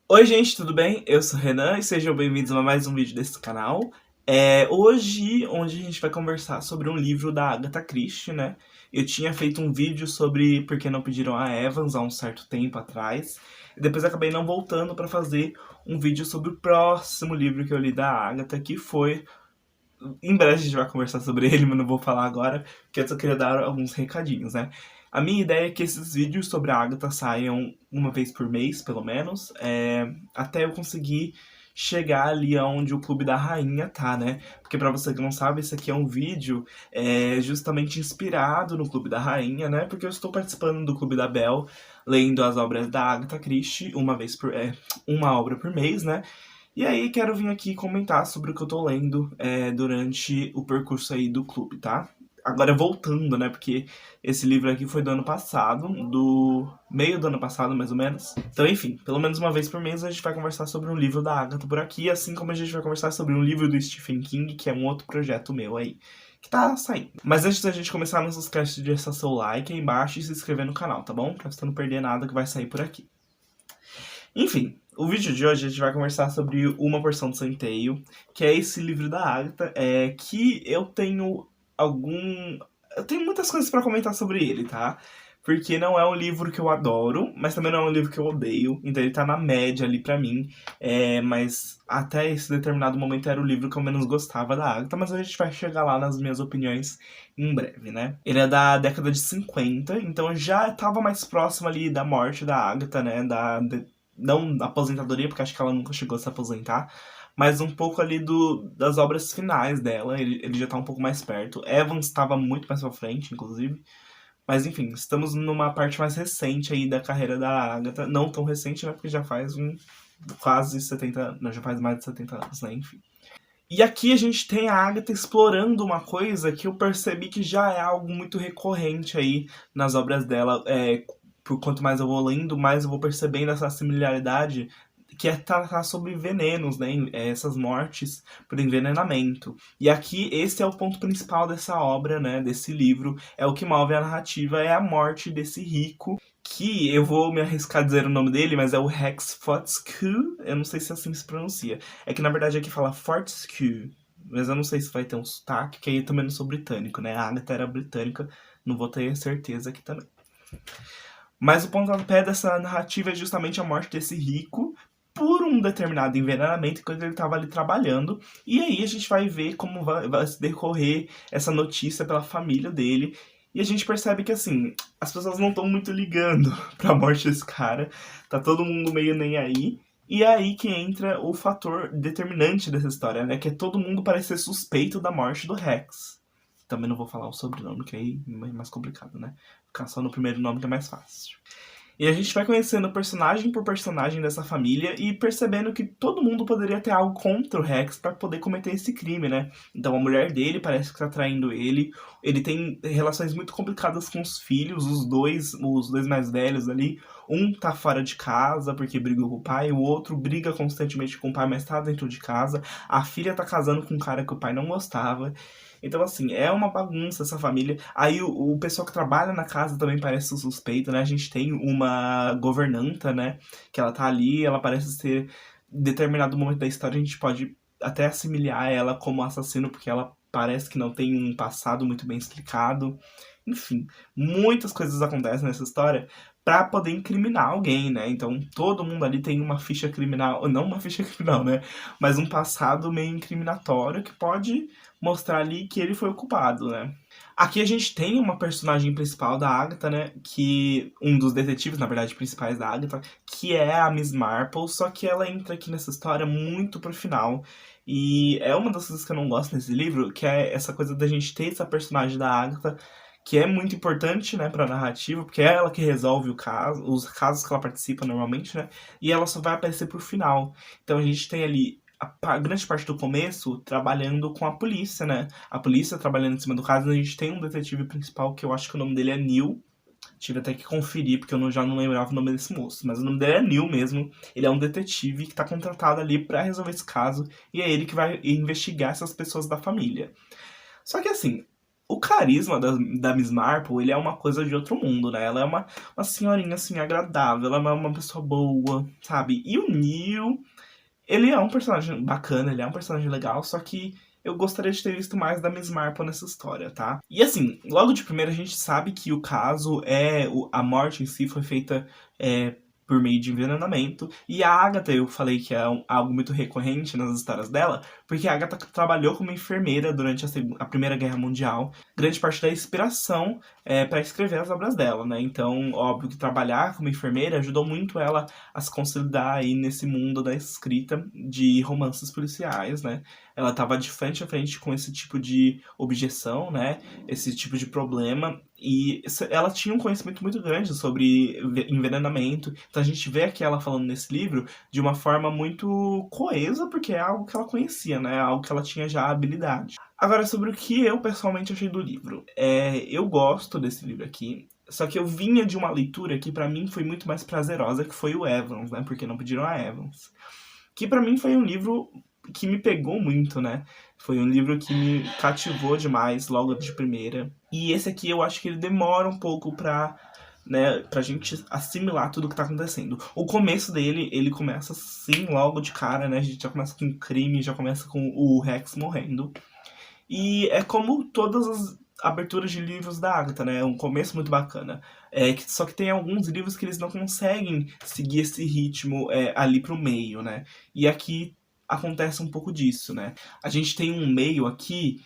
Oi gente, tudo bem? Eu sou o Renan e sejam bem-vindos a mais um vídeo desse canal. Hoje, onde a gente vai conversar sobre um livro da Agatha Christie, né? Eu tinha feito um vídeo sobre Por que não pediram a Evans há um certo tempo atrás. E depois acabei não voltando para fazer um vídeo sobre o próximo livro que eu li da Agatha, que foi... Em breve a gente vai conversar sobre ele, mas não vou falar agora, porque eu só queria dar alguns recadinhos, né? A minha ideia é que esses vídeos sobre a Agatha saiam uma vez por mês, pelo menos, até eu conseguir chegar ali onde o Clube da Rainha tá, né? Porque pra você que não sabe, esse aqui é um vídeo justamente inspirado no Clube da Rainha, né? Porque eu estou participando do Clube da Belle, lendo as obras da Agatha Christie uma obra por mês, né? E aí quero vir aqui comentar sobre o que eu tô lendo durante o percurso aí do clube, tá? Agora voltando, né? Porque esse livro aqui foi do ano passado, do meio do ano passado, mais ou menos. Então, enfim, pelo menos uma vez por mês a gente vai conversar sobre um livro da Agatha por aqui, assim como a gente vai conversar sobre um livro do Stephen King, que é um outro projeto meu aí, que tá saindo. Mas antes da gente começar, não se esquece de deixar seu like aí embaixo e se inscrever no canal, tá bom? Pra você não perder nada que vai sair por aqui. Enfim, o vídeo de hoje a gente vai conversar sobre Uma Porção de Centeio, que é esse livro da Agatha, que eu tenho algum... Eu tenho muitas coisas pra comentar sobre ele, tá? Porque não é um livro que eu adoro, mas também não é um livro que eu odeio, então ele tá na média ali pra mim, mas até esse determinado momento era o livro que eu menos gostava da Agatha, mas a gente vai chegar lá nas minhas opiniões em breve, né? Ele é da década de 50, então já tava mais próximo ali da morte da Agatha, né? Não da aposentadoria, porque acho que ela nunca chegou a se aposentar, mas um pouco ali das obras finais dela, ele já tá um pouco mais perto. Evans estava muito mais pra frente, inclusive. Mas enfim, estamos numa parte mais recente aí da carreira da Agatha. Não tão recente, né? Porque já faz quase 70, não, já faz mais de 70 anos, né? Enfim. E aqui a gente tem a Agatha explorando uma coisa que eu percebi que já é algo muito recorrente aí nas obras dela. Por quanto mais eu vou lendo, mais eu vou percebendo essa similaridade que é tratar sobre venenos, né? Essas mortes por envenenamento. E aqui esse é o ponto principal dessa obra, né? Desse livro. É o que move a narrativa, é a morte desse rico. Que eu vou me arriscar a dizer o nome dele, mas é o Rex Fortescue. Eu não sei se assim se pronuncia. É que na verdade aqui fala Fortescue. Mas eu não sei se vai ter um sotaque, que aí eu também não sou britânico, né? A Agatha era britânica, não vou ter certeza aqui também. Mas o pontapé dessa narrativa é justamente a morte desse rico por um determinado envenenamento enquanto ele estava ali trabalhando. E aí a gente vai ver como vai se decorrer essa notícia pela família dele. E a gente percebe que, assim, as pessoas não estão muito ligando pra morte desse cara. Tá todo mundo meio nem aí. E é aí que entra o fator determinante dessa história, né? Que é todo mundo parece ser suspeito da morte do Rex. Também não vou falar o sobrenome, que aí é mais complicado, né? Ficar só no primeiro nome que é mais fácil. E a gente vai conhecendo personagem por personagem dessa família e percebendo que todo mundo poderia ter algo contra o Rex para poder cometer esse crime, né? Então a mulher dele parece que tá traindo ele. Ele tem relações muito complicadas com os filhos, os dois mais velhos ali. Um tá fora de casa porque brigou com o pai, o outro briga constantemente com o pai, mas tá dentro de casa. A filha tá casando com um cara que o pai não gostava. Então, assim, é uma bagunça essa família. Aí o pessoal que trabalha na casa também parece suspeito, né? A gente tem uma governanta, né? Que ela tá ali, ela parece ser... Em determinado momento da história a gente pode até assimilar ela como assassino, porque ela parece que não tem um passado muito bem explicado. Enfim, muitas coisas acontecem nessa história pra poder incriminar alguém, né? Então todo mundo ali tem uma ficha criminal, não uma ficha criminal, né? Mas um passado meio incriminatório que pode mostrar ali que ele foi o culpado, né? Aqui a gente tem uma personagem principal da Agatha, né? Que um dos detetives, na verdade, principais da Agatha, que é a Miss Marple, só que ela entra aqui nessa história muito pro final. E é uma das coisas que eu não gosto nesse livro, que é essa coisa da gente ter essa personagem da Agatha, que é muito importante, né, pra narrativa, porque é ela que resolve os casos que ela participa normalmente, né? E ela só vai aparecer pro final. Então a gente tem ali a grande parte do começo trabalhando com a polícia, né? A polícia trabalhando em cima do caso. A gente tem um detetive principal que eu acho que o nome dele é Neil. Tive até que conferir, porque já não lembrava o nome desse moço. Mas o nome dele é Neil mesmo. Ele é um detetive que tá contratado ali pra resolver esse caso. E é ele que vai investigar essas pessoas da família. Só que assim, o carisma da Miss Marple, ele é uma coisa de outro mundo, né? Ela é uma senhorinha, assim, agradável, ela é uma pessoa boa, sabe? E o Neil, ele é um personagem bacana, ele é um personagem legal, só que eu gostaria de ter visto mais da Miss Marple nessa história, tá? E assim, logo de primeira a gente sabe que o caso a morte em si foi feita por meio de envenenamento. E a Agatha, eu falei que é algo muito recorrente nas histórias dela, porque a Agatha trabalhou como enfermeira durante a Primeira Guerra Mundial. Grande parte da inspiração para escrever as obras dela, né? Então, óbvio que trabalhar como enfermeira ajudou muito ela a se consolidar aí nesse mundo da escrita de romances policiais, né? Ela estava de frente a frente com esse tipo de objeção, né? Esse tipo de problema. E ela tinha um conhecimento muito grande sobre envenenamento. Então a gente vê aqui ela falando nesse livro de uma forma muito coesa, porque é algo que ela conhecia, né? Algo que ela tinha já habilidade. Agora, sobre o que eu pessoalmente achei do livro. Eu gosto desse livro aqui. Só que eu vinha de uma leitura que pra mim foi muito mais prazerosa, que foi o Evans, né? Porque não pediram a Evans. Que pra mim foi um livro que me pegou muito, né? Foi um livro que me cativou demais logo de primeira. E esse aqui eu acho que ele demora um pouco pra gente assimilar tudo que tá acontecendo. O começo dele, ele começa assim, logo de cara, né? A gente já começa com um crime, já começa com o Rex morrendo. E é como todas as aberturas de livros da Agatha, né? É um começo muito bacana. Só que tem alguns livros que eles não conseguem seguir esse ritmo ali pro meio, né? E aqui acontece um pouco disso, né? A gente tem um meio aqui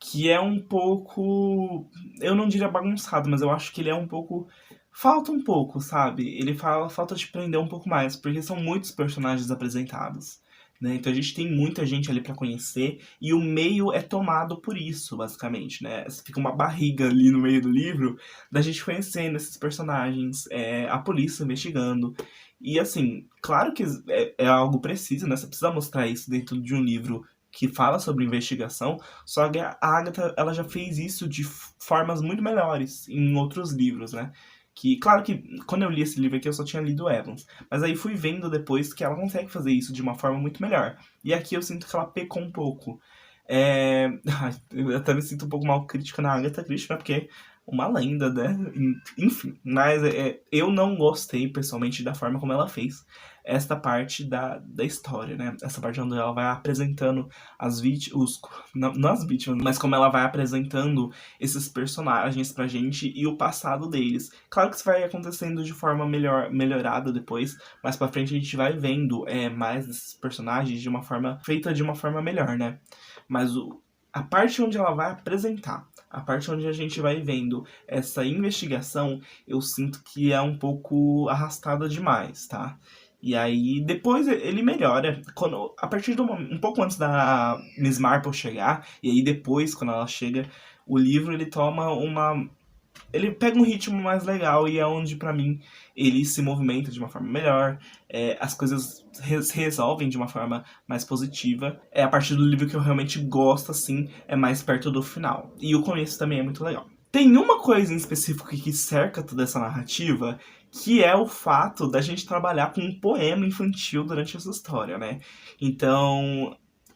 que é um pouco. Eu não diria bagunçado, mas eu acho que ele é um pouco. Falta um pouco, sabe? Falta de prender um pouco mais, porque são muitos personagens apresentados. Né? Então a gente tem muita gente ali pra conhecer e o meio é tomado por isso, basicamente, né? Fica uma barriga ali no meio do livro da gente conhecendo esses personagens, a polícia investigando. E assim, claro que é algo preciso, né? Você precisa mostrar isso dentro de um livro que fala sobre investigação, só que a Agatha, ela já fez isso de formas muito melhores em outros livros, né? Que, claro que quando eu li esse livro aqui eu só tinha lido Evans, mas aí fui vendo depois que ela consegue fazer isso de uma forma muito melhor. E aqui eu sinto que ela pecou um pouco. Eu até me sinto um pouco mal crítica na Agatha Christie, né? Porque uma lenda, né? Enfim, mas eu não gostei pessoalmente da forma como ela fez esta parte da história, né? Essa parte onde ela vai apresentando as vítimas, não as vítimas, mas como ela vai apresentando esses personagens pra gente e o passado deles. Claro que isso vai acontecendo de forma melhorada depois, mas pra frente a gente vai vendo mais desses personagens de uma forma feita de uma forma melhor, né? Mas a parte onde ela vai apresentar, a parte onde a gente vai vendo essa investigação, eu sinto que é um pouco arrastada demais, tá? E aí, depois ele melhora. A partir do momento, um pouco antes da Miss Marple chegar, e aí depois, quando ela chega, o livro ele toma uma. Ele pega um ritmo mais legal e é onde, pra mim, ele se movimenta de uma forma melhor. As coisas se resolvem de uma forma mais positiva. A partir do livro que eu realmente gosto, assim, é mais perto do final. E o começo também é muito legal. Tem uma coisa em específico que cerca toda essa narrativa, que é o fato da gente trabalhar com um poema infantil durante essa história, né? Então,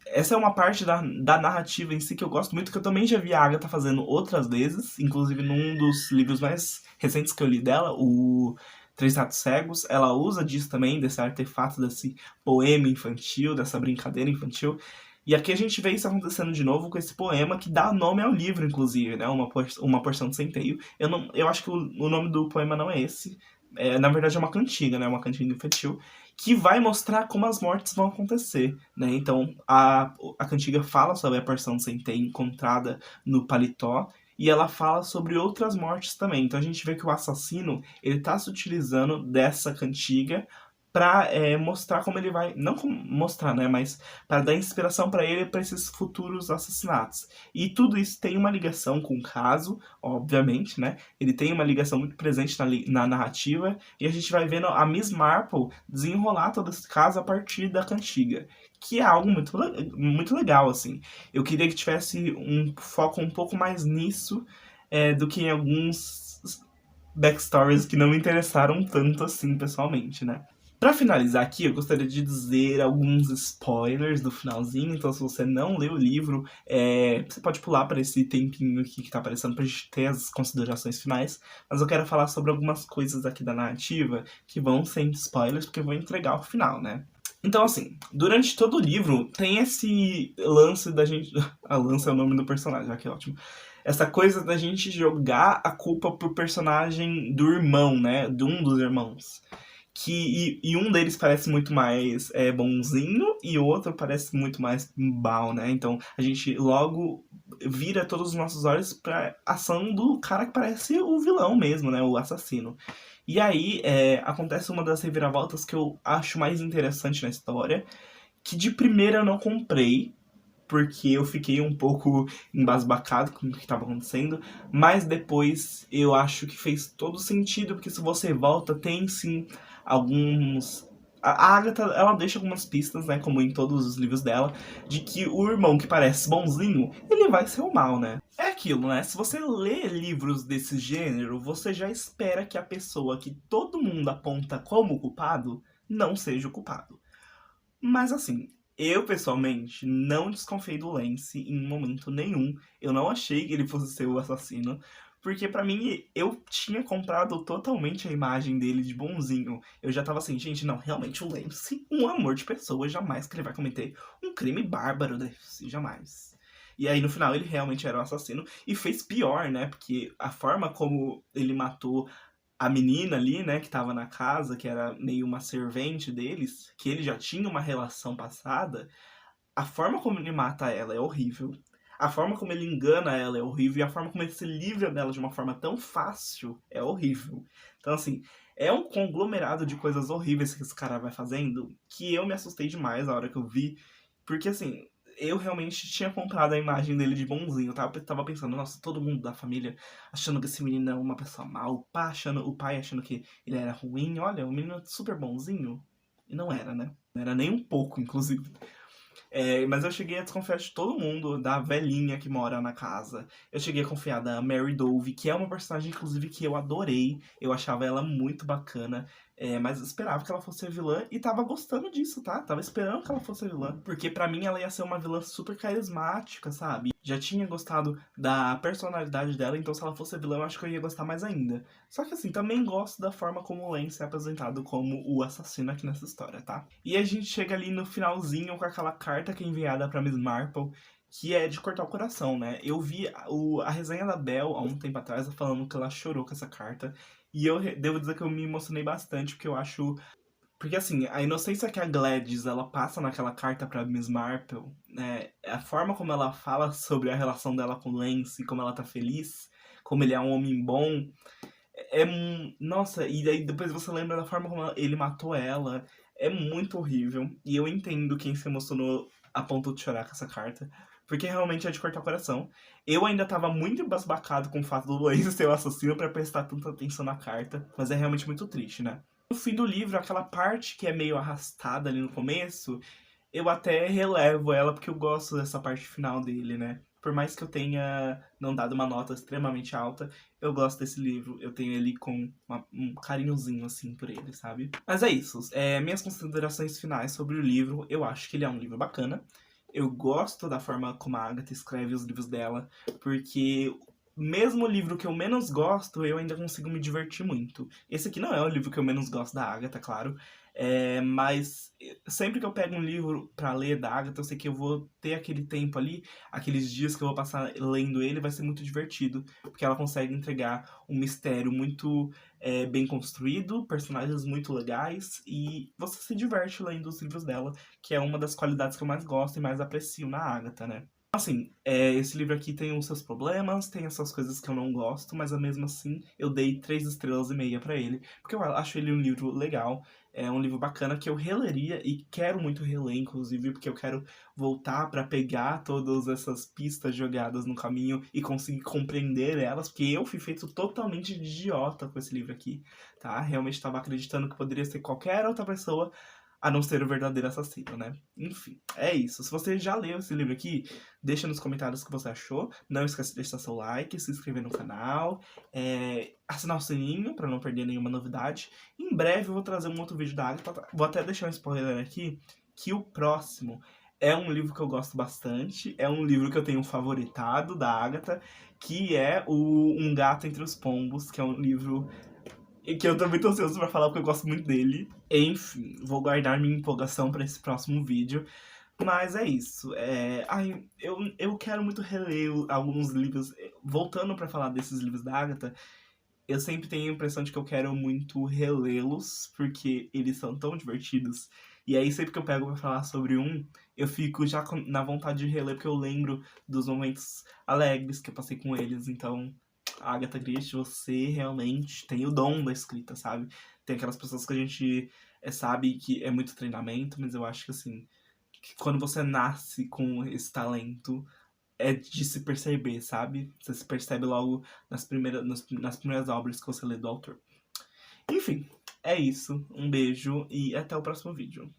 essa é uma parte da narrativa em si que eu gosto muito, que eu também já vi a Agatha fazendo outras vezes, inclusive num dos livros mais recentes que eu li dela, o Três Ratos Cegos, ela usa disso também, desse artefato, desse poema infantil, dessa brincadeira infantil. E aqui a gente vê isso acontecendo de novo com esse poema que dá nome ao livro, inclusive, né? Uma porção de centeio. Eu acho que o nome do poema não é esse. Na verdade é uma cantiga, né? Uma cantiga infantil que vai mostrar como as mortes vão acontecer, né? Então a cantiga fala sobre a porção de centeio encontrada no paletó e ela fala sobre outras mortes também. Então a gente vê que o assassino ele tá se utilizando dessa cantiga pra mostrar como ele vai, não como mostrar, né, mas para dar inspiração pra ele para esses futuros assassinatos. E tudo isso tem uma ligação com o caso, obviamente, né? Ele tem uma ligação muito presente na narrativa e a gente vai vendo a Miss Marple desenrolar todo esse caso a partir da cantiga, que é algo muito legal, assim. Eu queria que tivesse um foco um pouco mais nisso do que em alguns backstories que não me interessaram tanto assim, pessoalmente, né? Pra finalizar aqui, eu gostaria de dizer alguns spoilers do finalzinho, então se você não leu o livro, você pode pular para esse tempinho aqui que tá aparecendo pra gente ter as considerações finais, mas eu quero falar sobre algumas coisas aqui da narrativa que vão sem spoilers, porque eu vou entregar o final, né? Então, assim, durante todo o livro tem esse lance da gente. A Lança é o nome do personagem, que ótimo. Essa coisa da gente jogar a culpa pro personagem do irmão, né? De um dos irmãos. E um deles parece muito mais bonzinho e o outro parece muito mais mal, né? Então a gente logo vira todos os nossos olhos pra ação do cara que parece o vilão mesmo, né? O assassino. E aí acontece uma das reviravoltas que eu acho mais interessante na história, que de primeira eu não comprei, porque eu fiquei um pouco embasbacado com o que estava acontecendo, mas depois eu acho que fez todo sentido, porque se você volta, tem sim alguns. A Agatha, ela deixa algumas pistas, né, como em todos os livros dela, de que o irmão que parece bonzinho, ele vai ser o mal, né? É aquilo, né? Se você lê livros desse gênero, você já espera que a pessoa que todo mundo aponta como culpado não seja o culpado. Mas assim, eu pessoalmente não desconfiei do Lance em momento nenhum. Eu não achei que ele fosse ser o assassino. Porque pra mim, eu tinha comprado totalmente a imagem dele de bonzinho. Eu já tava assim, gente, não, realmente o Lance, um amor de pessoa, jamais que ele vai cometer um crime bárbaro desse, jamais. E aí no final ele realmente era o assassino e fez pior, né? Porque a forma como ele matou a menina ali, né, que tava na casa, que era meio uma servente deles, que ele já tinha uma relação passada, a forma como ele mata ela é horrível. A forma como ele engana ela é horrível. E a forma como ele se livra dela de uma forma tão fácil é horrível. Então, assim, é um conglomerado de coisas horríveis que esse cara vai fazendo que eu me assustei demais na hora que eu vi. Porque, assim, eu realmente tinha comprado a imagem dele de bonzinho. Eu tava pensando, nossa, todo mundo da família achando que esse menino é uma pessoa má. O pai achando que ele era ruim. Olha, o menino é super bonzinho. E não era, né? Não era nem um pouco, inclusive. Mas eu cheguei a desconfiar de todo mundo, da velhinha que mora na casa. Eu cheguei a confiar da Mary Dove, que é uma personagem, inclusive, que eu adorei. Eu achava ela muito bacana. Mas eu esperava que ela fosse a vilã e tava gostando disso, tá? Tava esperando que ela fosse a vilã. Porque pra mim ela ia ser uma vilã super carismática, sabe? Já tinha gostado da personalidade dela, então se ela fosse a vilã eu acho que eu ia gostar mais ainda. Só que assim, também gosto da forma como o Lance é apresentado como o assassino aqui nessa história, tá? E a gente chega ali no finalzinho com aquela carta que é enviada pra Miss Marple, que é de cortar o coração, né? Eu vi a resenha da Belle há um tempo atrás falando que ela chorou com essa carta. E eu devo dizer que eu me emocionei bastante, porque eu acho. Porque assim, a inocência que a Gladys ela passa naquela carta pra Miss Marple, né? A forma como ela fala sobre a relação dela com o Lance, como ela tá feliz, como ele é um homem bom, nossa, e aí depois você lembra da forma como ele matou ela. É muito horrível. E eu entendo quem se emocionou a ponto de chorar com essa carta. Porque realmente é de cortar o coração. Eu ainda tava muito embasbacado com o fato do Luiz ser o assassino pra prestar tanta atenção na carta. Mas é realmente muito triste, né? No fim do livro, aquela parte que é meio arrastada ali no começo, eu até relevo ela porque eu gosto dessa parte final dele, né? Por mais que eu tenha não dado uma nota extremamente alta, eu gosto desse livro. Eu tenho ele com um carinhozinho, assim, por ele, sabe? Mas é isso. Minhas considerações finais sobre o livro. Eu acho que ele é um livro bacana. Eu gosto da forma como a Agatha escreve os livros dela, porque mesmo o livro que eu menos gosto, eu ainda consigo me divertir muito. Esse aqui não é o livro que eu menos gosto da Agatha, claro. Mas sempre que eu pego um livro pra ler da Agatha, eu sei que eu vou ter aquele tempo ali, aqueles dias que eu vou passar lendo ele, vai ser muito divertido, porque ela consegue entregar um mistério muito bem construído, personagens muito legais, e você se diverte lendo os livros dela, que é uma das qualidades que eu mais gosto e mais aprecio na Agatha, né? Assim, esse livro aqui tem os seus problemas, tem essas coisas que eu não gosto, mas mesmo assim eu dei 3,5 estrelas pra ele, porque eu acho ele um livro legal, é um livro bacana que eu releria e quero muito reler, inclusive, porque eu quero voltar pra pegar todas essas pistas jogadas no caminho e conseguir compreender elas, porque eu fui feito totalmente de idiota com esse livro aqui, tá? Realmente estava acreditando que poderia ser qualquer outra pessoa a não ser o verdadeiro assassino, né? Enfim, é isso. Se você já leu esse livro aqui, deixa nos comentários o que você achou. Não esqueça de deixar seu like, se inscrever no canal, assinar o sininho pra não perder nenhuma novidade. Em breve eu vou trazer um outro vídeo da Agatha. Vou até deixar um spoiler aqui, que o próximo é um livro que eu gosto bastante. É um livro que eu tenho favoritado da Agatha, que é o Um Gato Entre os Pombos, que é um livro e que eu tô muito ansioso pra falar porque eu gosto muito dele. Enfim, vou guardar minha empolgação pra esse próximo vídeo. Mas é isso. Eu quero muito reler alguns livros. Voltando pra falar desses livros da Agatha, eu sempre tenho a impressão de que eu quero muito relê-los, porque eles são tão divertidos. E aí, sempre que eu pego pra falar sobre um, eu fico já na vontade de reler, porque eu lembro dos momentos alegres que eu passei com eles. Então, Agatha Christie, você realmente tem o dom da escrita, sabe? Tem aquelas pessoas que a gente sabe que é muito treinamento, mas eu acho que assim, que quando você nasce com esse talento, é de se perceber, sabe? Você se percebe logo nas primeiras obras que você lê do autor. Enfim, é isso. Um beijo e até o próximo vídeo.